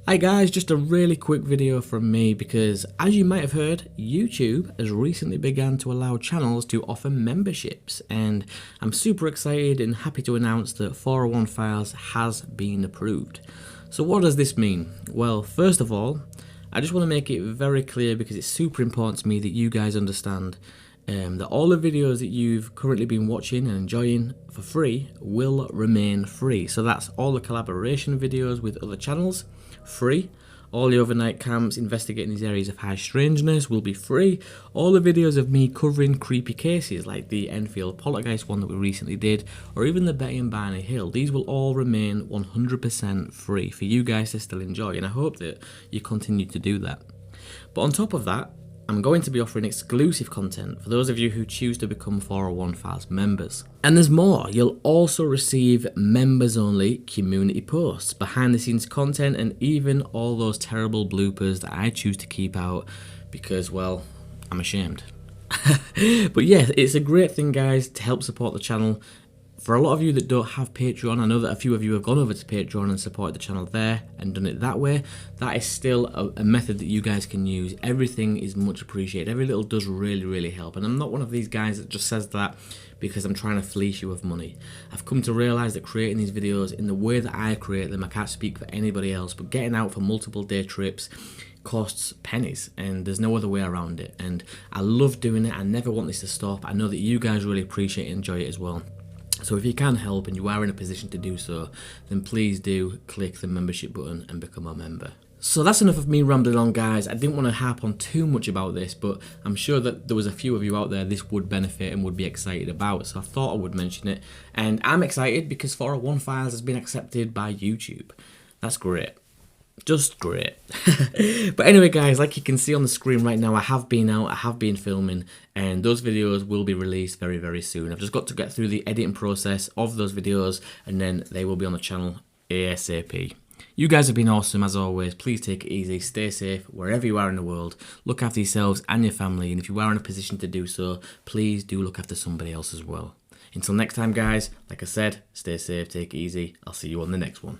Hi guys, just a really quick video from me because as you might have heard, YouTube has recently begun to allow channels to offer memberships, and I'm super excited and happy to announce that 401 Files has been approved. So what does this mean? Well, first of all, I just want to make it very clear because it's super important to me that you guys understand that all the videos that you've currently been watching and enjoying for free will remain free. So that's all the collaboration videos with other channels, free. All the overnight camps investigating these areas of high strangeness will be free. All the videos of me covering creepy cases like the Enfield Poltergeist one that we recently did, or even the Betty and Barney Hill, these will all remain 100% free for you guys to still enjoy, and I hope that you continue to do that. But on top of that, I'm going to be offering exclusive content for those of you who choose to become 401 Files members. And there's more, you'll also receive members only community posts, behind the scenes content, and even all those terrible bloopers that I choose to keep out because, well, I'm ashamed. But yeah, it's a great thing guys to help support the channel. For a lot of you that don't have Patreon, I know that a few of you have gone over to Patreon and supported the channel there and done it that way. That is still a method that you guys can use. Everything is much appreciated. Every little does really help. And I'm not one of these guys that just says that because I'm trying to fleece you of money. I've come to realise that creating these videos in the way that I create them, I can't speak for anybody else, but getting out for multiple day trips costs pennies, and there's no other way around it. And I love doing it. I never want this to stop. I know that you guys really appreciate and enjoy it as well. So if you can help and you are in a position to do so, then please do click the membership button and become a member. So that's enough of me rambling on guys. I didn't want to harp on too much about this, but I'm sure that there was a few of you out there this would benefit and would be excited about, so I thought I would mention it. And I'm excited because 401 Files has been accepted by YouTube. That's great. Just great. But anyway guys, like you can see on the screen right now, I have been out, I have been filming, and those videos will be released very soon. I've just got to get through the editing process of those videos and then they will be on the channel ASAP. You guys have been awesome as always. Please take it easy, stay safe wherever you are in the world, look after yourselves and your family, and if you are in a position to do so, please do look after somebody else as well. Until next time guys, like I said, stay safe, take it easy. I'll see you on the next one.